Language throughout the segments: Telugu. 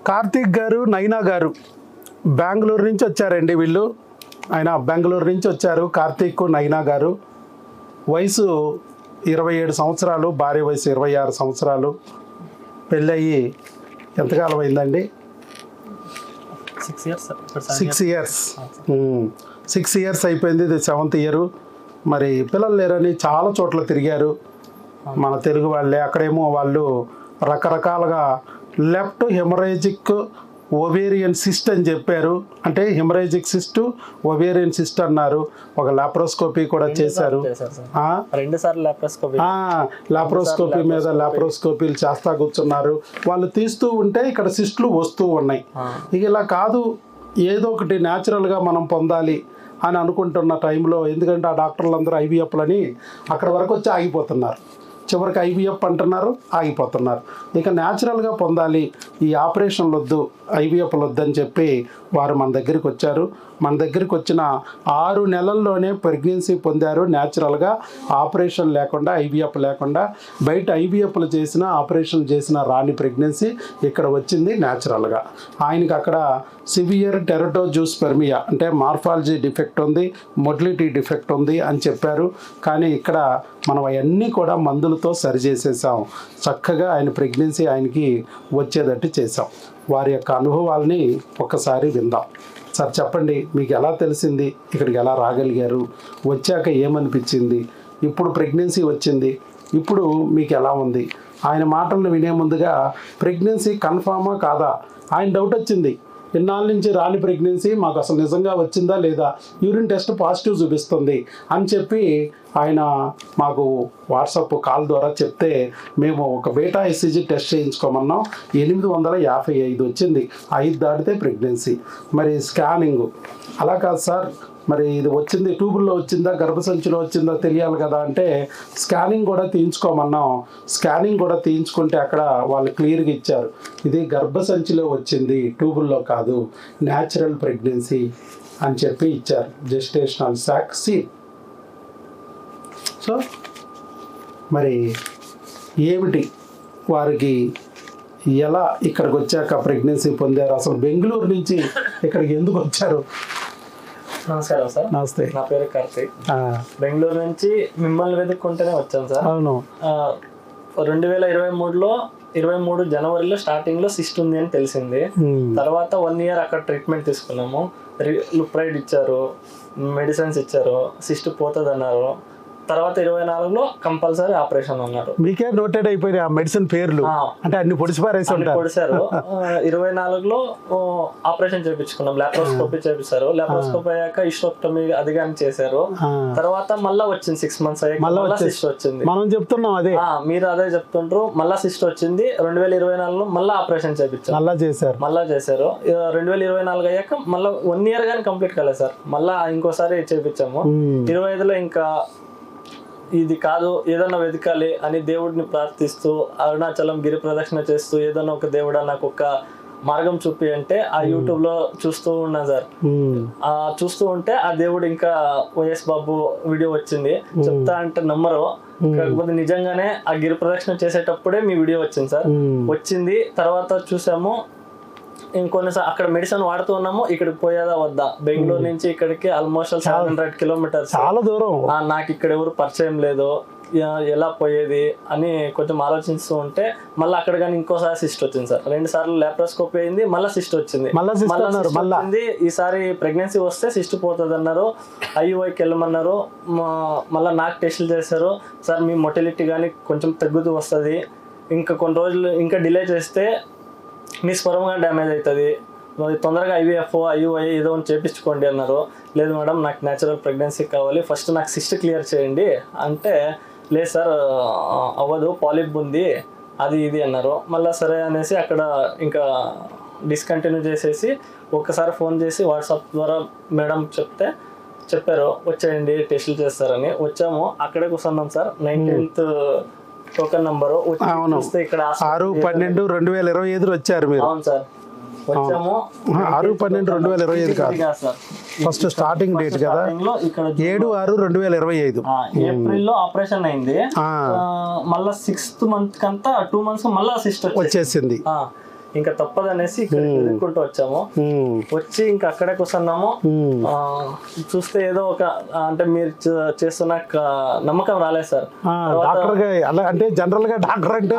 కార్తీక్ గారు, నైనా గారు బెంగళూరు నుంచి వచ్చారండి. వీళ్ళు ఆయన బెంగళూరు నుంచి వచ్చారు. కార్తీక్, నైనా గారు వయసు 27 సంవత్సరాలు, భార్య వయసు 26 సంవత్సరాలు. పెళ్ళయి ఎంతకాలం అయిందండి? 6 ఇయర్స్. 6 ఇయర్స్ అయిపోయింది. ఇది 7th ఇయర్. మరి పిల్లలు లేరని చాలా చోట్ల తిరిగారు మన తెలుగు వాళ్ళే. అక్కడేమో వాళ్ళు రకరకాలుగా లెఫ్ట్ హెమరేజిక్ ఓవేరియన్ సిస్ట్ అని చెప్పారు. అంటే హెమరేజిక్ సిస్ట్, ఓవేరియన్ సిస్ట్ అన్నారు. ఒక లాప్రోస్కోపీ కూడా చేశారు. లాప్రోస్కోపీ మీద లాప్రోస్కోపీలు చేస్తా కూర్చున్నారు. వాళ్ళు తీస్తూ ఉంటే ఇక్కడ సిస్టులు వస్తూ ఉన్నాయి. ఇక ఇలా కాదు, ఏదో ఒకటి న్యాచురల్గా మనం పొందాలి అని అనుకుంటున్న టైంలో, ఎందుకంటే ఆ డాక్టర్లు అందరూ ఐవీఎఫ్లని అక్కడ వరకు వచ్చి ఆగిపోతున్నారు. చివరికి ఐవీఎఫ్ అంటున్నారు, ఆగిపోతున్నారు. ఇక న్యాచురల్గా పొందాలి, ఈ ఆపరేషన్లు వద్దు, ఐవీఎఫ్లు వద్దని చెప్పి వారు మన దగ్గరికి వచ్చారు. మన దగ్గరికి వచ్చిన 6 నెలల్లోనే ప్రెగ్నెన్సీ పొందారు. న్యాచురల్గా ఆపరేషన్ లేకుండా, ఐవీఎఫ్ లేకుండా. బయట ఐవీఎఫ్లు చేసిన, ఆపరేషన్ చేసిన రాని ప్రెగ్నెన్సీ ఇక్కడ వచ్చింది న్యాచురల్గా. ఆయనకి అక్కడ సివియర్ టెరటోజూస్పెర్మియా అంటే మార్ఫాలజీ డిఫెక్ట్ ఉంది, మొటిలిటీ డిఫెక్ట్ ఉంది అని చెప్పారు. కానీ ఇక్కడ మనం అవన్నీ కూడా మందులతో సరిచేసేసాం. చక్కగా ఆయన ప్రెగ్నెన్సీ ఆయనకి వచ్చేటట్టు చేసాం. వారి యొక్క అనుభవాల్ని ఒక్కసారి విందాం. సార్ చెప్పండి, మీకు ఎలా తెలిసింది, ఇక్కడికి ఎలా రాగలిగారు, వచ్చాక ఏమనిపించింది, ఇప్పుడు ప్రెగ్నెన్సీ వచ్చింది, ఇప్పుడు మీకు ఎలా ఉంది? ఆయన మాటలను వినే ముందుగా ప్రెగ్నెన్సీ కన్ఫామా కాదా, ఆయన డౌట్ వచ్చింది. ఇన్నాళ్ళ నుంచి రాని ప్రెగ్నెన్సీ మాకు అసలు నిజంగా వచ్చిందా లేదా, యూరిన్ టెస్ట్ పాజిటివ్ చూపిస్తుంది అని చెప్పి ఆయన మాకు వాట్సాప్ కాల్ ద్వారా చెప్తే మేము ఒక బీటా ఎస్సీజీ టెస్ట్ చేయించుకోమన్నాం. 855 వచ్చింది. 5 దాటితే ప్రెగ్నెన్సీ. మరి స్కానింగ్ అలా కాదు సార్, మరి ఇది వచ్చింది ట్యూబుల్లో వచ్చిందా, గర్భసంచిలో వచ్చిందా తెలియాలి కదా అంటే స్కానింగ్ కూడా తీయించుకోమన్నాం. స్కానింగ్ కూడా తీయించుకుంటే అక్కడ వాళ్ళు క్లియర్గా ఇచ్చారు, ఇది గర్భసంచిలో వచ్చింది, ట్యూబుల్లో కాదు, న్యాచురల్ ప్రెగ్నెన్సీ అని చెప్పి ఇచ్చారు. జెస్టేషనల్ సాక్ సి. సో మరి ఏమిటి వారికి ఎలా ఇక్కడికి వచ్చాక ప్రెగ్నెన్సీ పొందారు, అసలు బెంగళూరు నుంచి ఇక్కడికి ఎందుకు వచ్చారు? నమస్కారం సార్. నమస్తే. నా పేరు కార్తీక్. బెంగళూరు నుంచి మిమ్మల్ని వెతుక్కుంటేనే వచ్చాను సార్. అవును. 2023 జనవరిలో స్టార్టింగ్ లో సిస్ట్ ఉంది అని తెలిసింది. తర్వాత 1 ఇయర్ అక్కడ ట్రీట్మెంట్ తీసుకున్నాము. లుప్రైడ్ ఇచ్చారు, మెడిసిన్స్ ఇచ్చారు, సిస్ట్ పోతుంది అన్నారు. తర్వాత 24లో కంపల్సరీ ఆపరేషన్ అన్నారు. మీకే నోటెడ్ అయిపోయినాయి ఆ మెడిసిన్ పేర్లు, అంటే అన్ని పొడిసిపారేసి పొడిచారు. 24లో ఆపరేషన్ చేయించుకున్నాం, లాప్రోస్కోపీ చేపిస్తారు. లాప్రోస్కోపీ అయ్యాక ఇస్టోక్టమీ అది కానీ చేశారు. తర్వాత మళ్ళా వచ్చింది 6 months అయ్యాక మళ్ళా సిస్ట్ వచ్చింది. మనం చెప్తున్నాం అదే, మీరు అదే చెప్తుంటారు. మళ్ళా సిస్ట్ వచ్చింది. 2024లో మళ్ళా ఆపరేషన్ చేయించారు, మళ్ళా చేశారు. 2024 అయ్యాక మళ్ళీ 1 year కానీ కంప్లీట్ కాలేదు సార్. మళ్ళా ఇంకోసారి చేయించాము. 25లో ఇంకా ఇది కాదు, ఏదన్నా వెతకాలి అని దేవుడిని ప్రార్థిస్తూ అరుణాచలం గిరి ప్రదక్షిణ చేస్తూ ఏదన్నా ఒక దేవుడా నాకు ఒక మార్గం చూపి అంటే ఆ యూట్యూబ్ లో చూస్తూ ఉన్నా సార్. చూస్తూ ఉంటే ఆ దేవుడు ఇంకా వైఎస్ బాబు వీడియో వచ్చింది. చెప్తా అంటే నమ్మరు, కాకపోతే నిజంగానే ఆ గిరి ప్రదక్షిణ చేసేటప్పుడే మీ వీడియో వచ్చింది సార్. వచ్చింది. తర్వాత చూసాము, ఇంకొన్నిసారి అక్కడ మెడిసిన్ వాడుతూ ఉన్నాము. ఇక్కడికి పోయేదా వద్దా, బెంగళూరు నుంచి ఇక్కడికి ఆల్మోస్ట్ 700 kilometers, చాలా దూరం. నాకు ఇక్కడ ఎవరు పరిచయం లేదు, ఎలా పోయేది అని కొంచెం ఆలోచిస్తూ ఉంటే మళ్ళీ అక్కడ కానీ ఇంకోసారి సిస్ట్ వచ్చింది సార్. 2 సార్లు లాప్రోస్కోపీ అయింది, మళ్ళీ సిస్ట్ వచ్చింది. ఈసారి ప్రెగ్నెన్సీ వస్తే సిస్ట్ పోతుంది అన్నారు. ఐయుఐకి వెళ్ళమన్నారు. మళ్ళీ నాకు టెస్టులు చేశారు. సార్ మీ మొటిలిటీ కానీ కొంచెం తగ్గుతూ వస్తుంది, ఇంకా కొన్ని రోజులు ఇంకా డిలే చేస్తే మీ స్పర్మ్గా డ్యామేజ్ అవుతుంది, తొందరగా ఐవీఎఫ్ ఐయుఐ ఏదో అని చేయించుకోండి అన్నారు. లేదు మేడం, నాకు న్యాచురల్ ప్రెగ్నెన్సీ కావాలి, ఫస్ట్ నాకు సిస్ట్ క్లియర్ చేయండి అంటే, లేదు సార్ అవ్వదు, పాలిప్ ఉంది, అది ఇది అన్నారు. మళ్ళీ సరే అనేసి అక్కడ ఇంకా డిస్కంటిన్యూ చేసేసి ఒక్కసారి ఫోన్ చేసి వాట్సాప్ ద్వారా మేడం చెప్పారు వచ్చేయండి టెస్టులు చేస్తారని. వచ్చాము, అక్కడే కూర్చున్నాం సార్. 19th టోకెన్ నంబరు ఇక్కడ 6/12/2025 వచ్చారు మీరు. అవును సార్, వచ్చాము. 6/12/2025 కాదు, ఫస్ట్ స్టార్టింగ్ డేట్ కదా, 7/6/2025 ఏప్రిల్లో ఆపరేషన్ అయింది. మళ్ళా 6th month కంతా 2 months మళ్ళా సిస్ట్ వచ్చేసింది. ఇంకా తప్పదనేసి ఇక్కడ ఎదుర్కొంటూ వచ్చాము. వచ్చి ఇంకా అక్కడే కూర్చున్నాము. చూస్తే ఏదో ఒక అంటే మీరు చేస్తున్న నమ్మకం రాలేదు సార్. డాక్టర్ గా అలా అంటే జనరల్ గా డాక్టర్ అంటే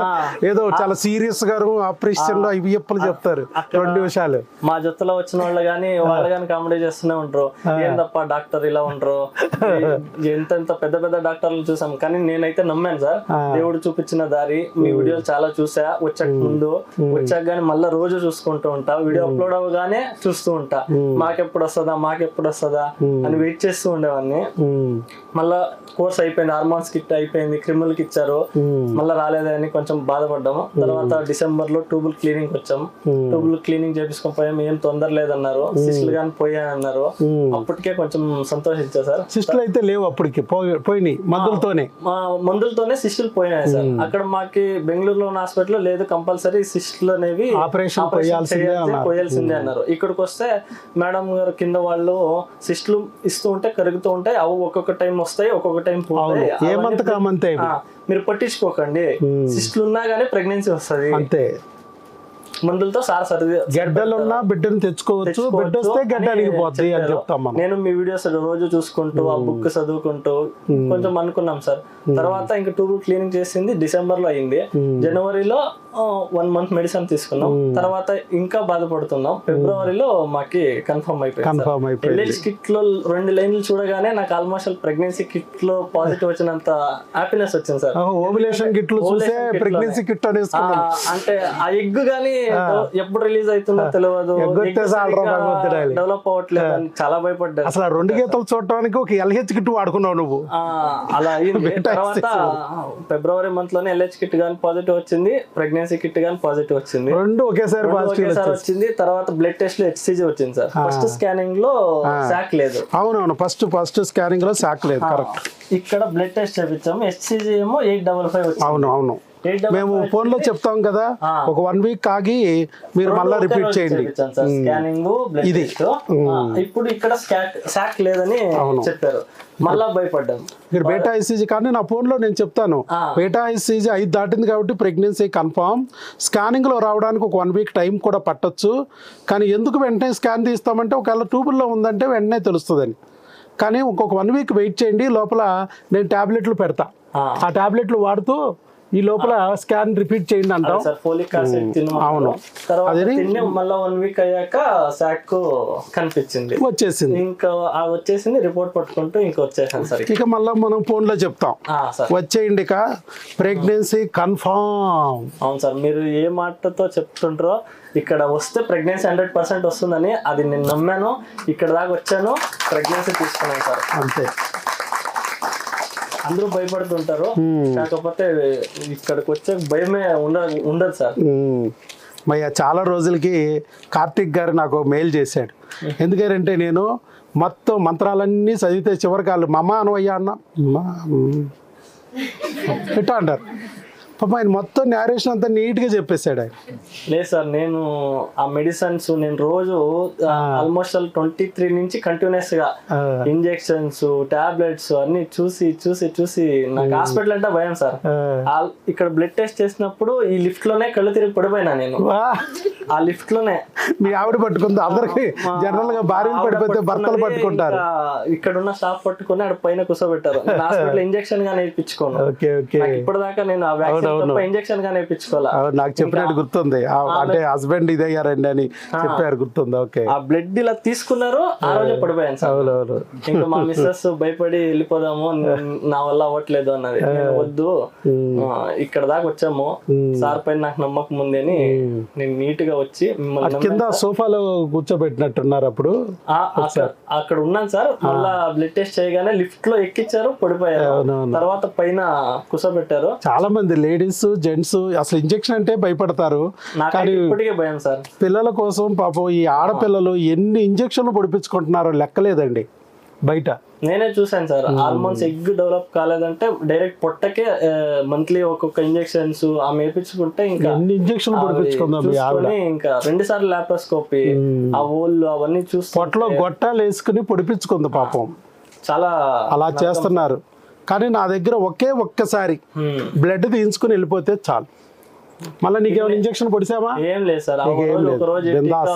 ఏదో చాలా సీరియస్ గా ఆపరేషన్ లో ఇవి ఎప్పుడు చెప్తారు 2 నిమిషాలు. మా జొత్తులో వచ్చిన వాళ్ళు గానీ వాళ్ళు గానీ కామెడీ చేస్తూనే ఉంటారు, ఏందప్ప డాక్టర్ ఇలా ఉంటారు, ఎంత పెద్ద పెద్ద డాక్టర్లు చూసాం. కానీ నేనైతే నమ్మాను సార్, దేవుడు చూపించిన దారి. మీ వీడియోలు చాలా చూసా వచ్చాక ముందు, వచ్చాక గానీ మళ్ళీ రోజు చూసుకుంటూ ఉంటా. వీడియో అప్లోడ్ అవ్వగానే చూస్తూ ఉంటా, మాకెప్పుడు వస్తుందా అని వెయిట్ చేస్తూ ఉండేవాడిని. మళ్ళా కోర్స్ అయిపోయింది, హార్మోన్స్ కిట్ అయిపోయింది, క్రిముల్ కి ఇచ్చారు, మళ్ళీ రాలేదని కొంచెం బాధపడ్డాము. తర్వాత డిసెంబర్ లో ట్యూబుల్ క్లీనింగ్ వచ్చాము. ట్యూబుల్ క్లీనింగ్ చేపించుకొని పోయాము, ఏం తొందర లేదన్నారు. సిస్టులు కానీ పోయాయన్నారు. అప్పటికే కొంచెం సంతోషించా సార్. సిస్టులు అయితే లేవు అప్పటికి, పోయినాయి మందులతోనే సిస్టులు పోయినాయి సార్. అక్కడ మాకి బెంగళూరులో ఉన్న హాస్పిటల్ లేదు, కంపల్సరీ సిస్టులు అనేవి ఆపరేషన్ పోయాల్సిందే అన్నారు. ఇక్కడికి వస్తే మేడం గారు కింద వాళ్ళు సిస్టులు ఇస్తూ ఉంటే కరుగుతూ ఉంటాయి, అవి ఒక్కొక్క టైం వస్తాయి, ఒక్కొక్క టైం పోతాయి, మీరు పట్టించుకోకండి, సిస్టులు ఉన్నా గానీ ప్రెగ్నెన్సీ వస్తుంది అంతే, మందులతో గడ్డలున్నా బిడ్డను తెచ్చుకోవచ్చు, బిడ్డ వస్తే గడ్డ అడిగిపోద్ది అని చెప్తాం. నేను మీ వీడియోస్ రోజు చూసుకుంటూ ఆ బుక్ చదువుకుంటూ కొంచెం అనుకున్నాం సార్. తర్వాత ఇంకా ట్యూబుల్ క్లీనింగ్ చేసింది డిసెంబర్ లో అయింది. జనవరిలో 1 month మెడిసిన్ తీసుకున్నాం. తర్వాత ఇంకా బాధపడుతున్నాం. ఫిబ్రవరిలో మాకి కన్ఫర్మ్ అయిపోయింది. LH కిట్ లో 2 లైన్లు చూడగానే నాకు ఆల్మోస్ట్ ప్రెగ్నెన్సీ కిట్ లో పాజిటివ్ వచ్చినంత హ్యాపీనెస్ వచ్చింది సార్. ఓవులేషన్ కిట్ లో చూసే ప్రెగ్నెన్సీ కిట్ అంటే ఆ ఎగ్ గానీ ఎప్పుడు రిలీజ్ అవుతుందో తెలియదు, డెవలప్ అవ్వట్లేదు అని చాలా భయపడ్డా. అసలు 2 గీతలు చూడటానికి ఒక LH కిట్ వాడుకున్నావు నువ్వు. అలా అయింది. తర్వాత ఫిబ్రవరి మంత్ లోనే LH కిట్ గానీ పాజిటివ్ వచ్చింది, ప్రెగ్నెన్సీ కిట్ గానీ పాజిటివ్ వచ్చింది, 2 ఒకేసారి వచ్చింది. తర్వాత బ్లడ్ టెస్ట్ లో HCG వచ్చింది సార్. ఫస్ట్ స్కానింగ్ లో శాక్ లేదు. అవునవును, ఫస్ట్ స్కానింగ్ లో శాక్ లేదు, కరెక్ట్. ఇక్కడ బ్లడ్ టెస్ట్ చేపించాము, HCG ఏమో 855 వచ్చింది. అవును మేము ఫోన్ లో చెప్తాం కదా, ఒక 1 week ఆగి మీరు మళ్ళీ రిపీట్ చేయండి స్కానింగ్ ఇది. ఇప్పుడు ఇక్కడ శాక్ లేదని చెప్పారు, మళ్ళా భయపడ్డాం. ఇక్కడ బేటా ICG కానీ నా ఫోన్ లో నేను చెప్తాను, బేటా ICG 5 దాటింది కాబట్టి ప్రెగ్నెన్సీ కన్ఫర్మ్. స్కానింగ్ లో రావడానికి ఒక 1 week టైం కూడా పట్టొచ్చు. కానీ ఎందుకు వెంటనే స్కాన్ తీస్తామంటే ఒకవేళ ట్యూబుల్లో ఉందంటే వెంటనే తెలుస్తుందని. కానీ ఇంకొక 1 week వెయిట్ చేయండి, లోపల నేను టాబ్లెట్లు పెడతా, ఆ టాబ్లెట్లు వాడుతూ ఈ లోపల స్కాన్ రిపీట్ చేయండి అంటాం. ఫోలిక్ యాసిడ్ తిన్నాము. తర్వాత మళ్ళీ 1 week అయ్యాక శాక్ కనిపించింది, ఇంకా వచ్చేసింది. రిపోర్ట్ పట్టుకుంటూ ఇంకా వచ్చేసాను సార్. ఇక మళ్ళీ మనం ఫోన్ లో చెప్తాం వచ్చేయండి ఇక ప్రెగ్నెన్సీ కన్ఫర్మ్. అవును సార్, మీరు ఏ మాటతో చెప్తుంటారో ఇక్కడ వస్తే ప్రెగ్నెన్సీ 100% వస్తుందని అది నేను నమ్మాను. ఇక్కడ దాకా వచ్చాను, ప్రెగ్నెన్సీ తీసుకున్నాను సార్. అంతే, అందరూ భయపడుతుంటారు, కాకపోతే ఇక్కడికి వచ్చే భయమే ఉండదు సార్. మయ్య చాలా రోజులకి కార్తిక్ గారు నాకు మెయిల్ చేశాడు. ఎందుకంటే నేను మొత్తం మంత్రాలన్నీ చదివితే చివరికి వాళ్ళు మమ్మ అనవయ్యా అన్న ఎట్టా అంటారు. పాప ఆయన మొత్తం నేరేషన్ అంతా నీట్గా చెప్పేశాడు ఆయన. లేదు సార్, నేను ఆ మెడిసిన్స్ నేను రోజు ఆల్మోస్ట్ 23 నుంచి కంటిన్యూస్ గా ఇంజెక్షన్స్ టాబ్లెట్స్ అన్ని చూసి నాకు హాస్పిటల్ అంటే భయం సార్. ఇక్కడ బ్లడ్ టెస్ట్ చేసినప్పుడు ఈ లిఫ్ట్ లోనే కళ్ళు తిరిగి పడిపోయినా నేను. ఆ లిఫ్ట్ లోనే మీ ఆవిడ పట్టుకుంది. అందరికి జనరల్ గా భార్యలు పడిపోతే భర్తలు పట్టుకుంటారు. ఇక్కడ ఉన్న స్టాఫ్ పట్టుకుని అక్కడ పైన కూర్చోబెట్టారు. హాస్పిటల్ ఇంజెక్షన్ గా నేర్పించుకోను. ఇప్పటిదాకా నేను ఆ వ్యాక్సిన్ ఇంజెక్షన్ గా నేర్పించుకోవాలా. నాకు చెప్పినట్టు గుర్తుంది, అంటే హస్బెండ్ ఇదయ్యారండి అని చెప్పారు, గుర్తుంది. ఓకే, ఆ బ్లడ్ ఇలా తీసుకున్నారు, ఆ రోజు పడిపోయాను సార్. ఇంకా మా మిస్సెస్ భయపడి వెళ్ళిపోదాము, నా వల్ల అవ్వట్లేదు అన్నది. వద్దు, ఇక్కడ దాకా వచ్చాము, సార్ పైన నాకు నమ్మకం ఉంది అని నేను నీట్ గా వచ్చి కింద సోఫాలో కూర్చోబెట్టినట్టున్నారు. అప్పుడు అక్కడ ఉన్నాను సార్. మళ్ళా బ్లడ్ టెస్ట్ చేయగానే లిఫ్ట్ లో ఎక్కించారు, పడిపోయారు. తర్వాత పైన కూర్చోబెట్టారు. చాలా మంది లేడీస్ జెంట్స్ అసలు ఇంజెక్షన్ అంటే భయపడతారు. కానీ భయం సార్, పిల్లల కోసం పాపం ఈ ఆడపిల్లలు ఎన్ని ఇంజెక్షన్లు పొడిపించుకుంటున్నారో లెక్కలేదండి బయట. నేనే చూసాను సార్, హార్మోన్స్ ఎగ్ డెవలప్ కాలేదంటే డైరెక్ట్ పొట్టకే మంత్లీ ఒక్కొక్క ఇంజెక్షన్స్ ఆమె వేయించుకుంటే ఇంకా ఇంజెక్షన్ పొడిపించుకుందాం. ఇంకా 2 సార్లు లాప్రోస్కోపీ, ఆ ఓళ్ళు అవన్నీ చూసి పొట్టలో గొట్టాలు వేసుకుని పొడిపించుకుంది పాపం. చాలా అలా చేస్తున్నారు. కానీ నా దగ్గర ఒక్కసారి బ్లడ్ తీయించుకుని వెళ్ళిపోతే చాలు. మళ్ళీ నీకేమైనా ఇంజక్షన్ పొడిసావా? ఏం లేదు సార్. ఒక రోజు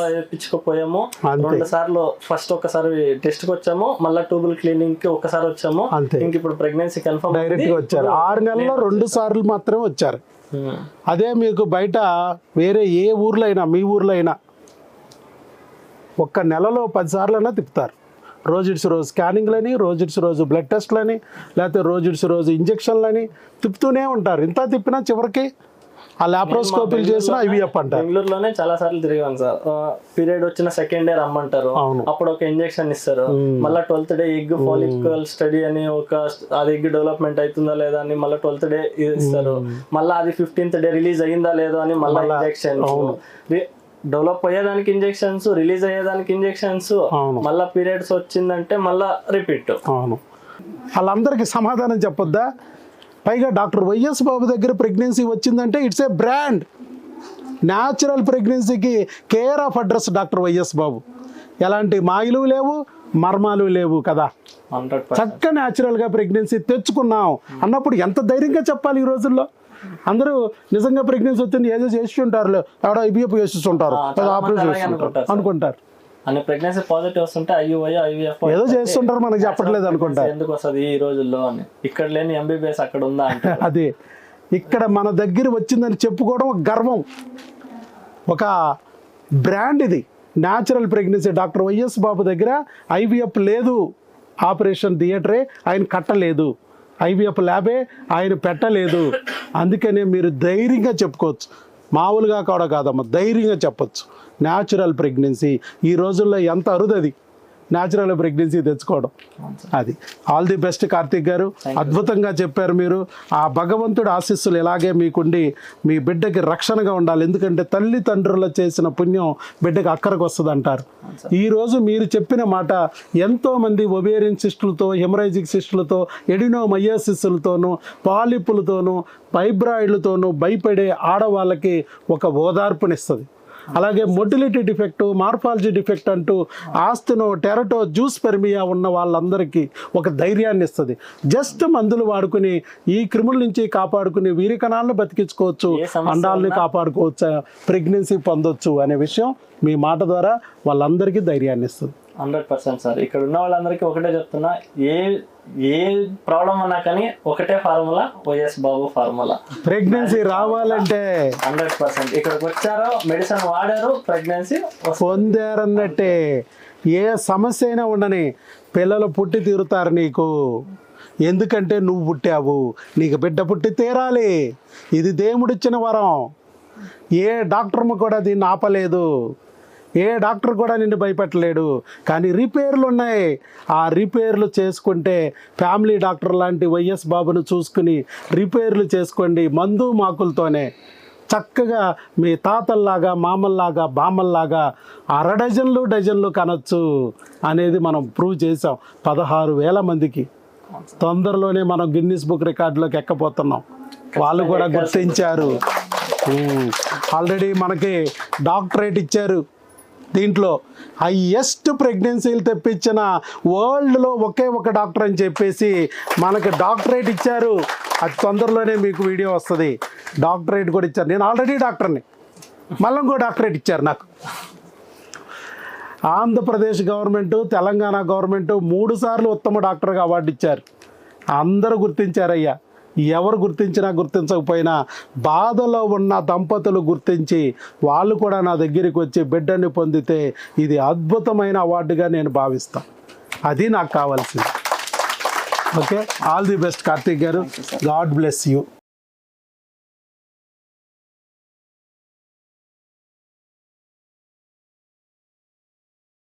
వేయించుకోపోయాము, 2 సార్లు. ఫస్ట్ ఒకసారి టెస్ట్ కి వచ్చాము, మళ్ళీ ట్యూబుల్ క్లీనింగ్ కి ఒకసారి వచ్చాము. ఇంక ఇప్పుడు ప్రెగ్నెన్సీ కన్ఫర్మ్ డైరెక్ట్ గా వచ్చారు. 6 నెలల్లో 2 సార్లు మాత్రమే వచ్చారు. అదే మీకు బయట వేరే ఏ ఊర్లో అయినా, మీ ఊర్లో అయినా 1 నెలలో 10 సార్లు అయినా తిప్పుతారు. రోజు ఇడ్స్ రోజు స్కానింగ్లని, రోజు ఇడ్స్ రోజు బ్లడ్ టెస్ట్లని, లేకపోతే రోజు ఇడ్స్ రోజు ఇంజక్షన్లని తిప్పుతూనే ఉంటారు. ఇంత తిప్పినా చివరికి ఆ లాప్రోస్కోపీలు చేసినా IVF అంటారు. బెంగళూరులోనే చాలా సార్లు తిరిగాను సార్. పీరియడ్ వచ్చిన సెకండ్ డే రమ్మంటారు, అప్పుడు ఒక ఇంజక్షన్ ఇస్తారు. మళ్ళీ 12th day egg follicle study అని అది ఎగ్ డెవలప్మెంట్ అవుతుందా లేదా అని మళ్ళీ 12th డే ఇస్తారు. మళ్ళీ అది 15th డే రిలీజ్ అయ్యిందా లేదా అని మళ్ళీ ఇంజక్షన్. డెవలప్ అయ్యేదానికి ఇంజెక్షన్స్, రిలీజ్ అయ్యేదానికి ఇంజెక్షన్స్, మళ్ళీ పీరియడ్స్ వచ్చిందంటే మళ్ళీ రిపీట్. అవును, వాళ్ళందరికీ సమాధానం చెప్పొద్దా? పైగా డాక్టర్ వైఎస్ బాబు దగ్గర ప్రెగ్నెన్సీ వచ్చిందంటే ఇట్స్ ఏ బ్రాండ్. న్యాచురల్ ప్రెగ్నెన్సీకి care of address doctor Y S Babu. ఎలాంటి మాయలు లేవు, మర్మాలు లేవు కదా. చక్కగా న్యాచురల్గా ప్రెగ్నెన్సీ తెచ్చుకున్నాం అన్నప్పుడు ఎంత ధైర్యంగా చెప్పాలి ఈ రోజుల్లో. అందరూ నిజంగా ప్రెగ్నెన్సీ వచ్చింది ఏదో చేసి ఉంటారు, ఎవడో IVF చేస్తుంటారు, ఆపరేషన్ చేస్తుంటారు అనుకుంటారు. ప్రెగ్నెన్సీ పాజిటివ్ వస్తుంటే IVF ఏదో చేస్తుంటారు, మనకు చెప్పట్లేదు అనుకుంటారు. ఎందుకు వస్తుంది ఈ రోజుల్లో అని. ఇక్కడ లేని MBBS అక్కడ ఉందా అంటే అదే ఇక్కడ మన దగ్గర వచ్చిందని చెప్పుకోవడం ఒక గర్వం, ఒక బ్రాండ్. ఇది న్యాచురల్ ప్రెగ్నెన్సీ. డాక్టర్ వైఎస్ బాబు దగ్గర IVF లేదు, ఆపరేషన్ థియేటరే ఆయన కట్టలేదు, IVF ల్యాబే ఆయన పెట్టలేదు. అందుకనే మీరు ధైర్యంగా చెప్పుకోవచ్చు, మామూలుగా కూడా కాదమ్మా, ధైర్యంగా చెప్పొచ్చు. న్యాచురల్ ప్రెగ్నెన్సీ ఈ రోజుల్లో ఎంత అరుదది న్యాచురల్ ప్రెగ్నెన్సీ తెచ్చుకోవడం. అది ఆల్ ది బెస్ట్ కార్తీక్ గారు, అద్భుతంగా చెప్పారు మీరు. ఆ భగవంతుడి ఆశీస్సులు ఇలాగే మీకుండి మీ బిడ్డకి రక్షణగా ఉండాలి. ఎందుకంటే తల్లిదండ్రులు చేసిన పుణ్యం బిడ్డకి అక్కడికి వస్తుంది అంటారు. ఈరోజు మీరు చెప్పిన మాట ఎంతోమంది ఒబేరియన్ సిస్టులతో, హెమరేజిక్ సిస్టులతో, ఎడినోమయోసిస్లతోనూ, పాలిపులతోనూ, ఫైబ్రాయిడ్లతోనూ భయపడే ఆడవాళ్ళకి ఒక ఓదార్పునిస్తుంది. అలాగే మొటిలిటీ డిఫెక్ట్, మార్ఫాలజీ డిఫెక్ట్ అంటూ ఆస్తినో, టెరటో, జ్యూస్ పెర్మియా ఉన్న వాళ్ళందరికీ ఒక ధైర్యాన్ని ఇస్తుంది. జస్ట్ మందులు వాడుకుని ఈ క్రిముల నుంచి కాపాడుకుని వీరి కణాలను బతికించుకోవచ్చు, అండాలని కాపాడుకోవచ్చు, ప్రెగ్నెన్సీ పొందొచ్చు అనే విషయం మీ మాట ద్వారా వాళ్ళందరికీ ధైర్యాన్ని ఇస్తుంది. 100% సార్. ఇక్కడ ఉన్న వాళ్ళందరికీ ఒకటే చెప్తున్నా, ఏ ప్రాబ్లం అన్నా కానీ ఒకటే ఫార్ములా, వైఎస్ బాబు ఫార్ములా. ప్రెగ్నెన్సీ రావాలంటే 100% ఇక్కడికి వచ్చారో, మెడిసిన్ వాడారు, ప్రెగ్నెన్సీ పొందారన్నట్టే. ఏ సమస్య అయినా ఉండని, పిల్లలు పుట్టి తీరుతారు నీకు. ఎందుకంటే నువ్వు పుట్టావు, నీకు బిడ్డ పుట్టి తీరాలి. ఇది దేవుడిచ్చిన వరం. ఏ డాక్టర్ము కూడా దీన్ని ఆపలేదు, ఏ డాక్టర్ కూడా నిన్ను భయపెట్టలేడు. కానీ రిపేర్లు ఉన్నాయి. ఆ రిపేర్లు చేసుకుంటే ఫ్యామిలీ డాక్టర్ లాంటి వైఎస్ బాబును చూసుకుని రిపేర్లు చేసుకోండి. మందు మాకులతోనే చక్కగా మీ తాతల్లాగా, మామల్లాగా, బామ్మల్లాగా 6 డజన్లు కనొచ్చు అనేది మనం ప్రూవ్ చేసాం 16,000 మందికి. తొందరలోనే మనం గిన్నిస్ బుక్ రికార్డులోకి ఎక్కబోతున్నాం. వాళ్ళు కూడా గుర్తించారు. ఆల్రెడీ మనకి డాక్టరేట్ ఇచ్చారు. దీంట్లో హైయెస్ట్ ప్రెగ్నెన్సీలు తెప్పించిన వరల్డ్లో ఒకే ఒక డాక్టర్ అని చెప్పేసి మనకి డాక్టరేట్ ఇచ్చారు. అది తొందరలోనే మీకు వీడియో వస్తుంది. డాక్టరేట్ కూడా ఇచ్చారు. నేను ఆల్రెడీ డాక్టర్ని, మళ్ళీ ఇంకో డాక్టరేట్ ఇచ్చారు నాకు. ఆంధ్రప్రదేశ్ గవర్నమెంటు, తెలంగాణ గవర్నమెంటు 3 సార్లు ఉత్తమ డాక్టర్గా అవార్డు ఇచ్చారు. అందరూ గుర్తించారయ్యా. ఎవరు గుర్తించినా గుర్తించకపోయినా బాధలో ఉన్న దంపతులు గుర్తించి వాళ్ళు కూడా నా దగ్గరికి వచ్చి బిడ్డని పొందితే ఇది అద్భుతమైన అవార్డుగా నేను భావిస్తాను. అది నాకు కావాల్సింది. Okay, all the best Karthik garu. God bless you.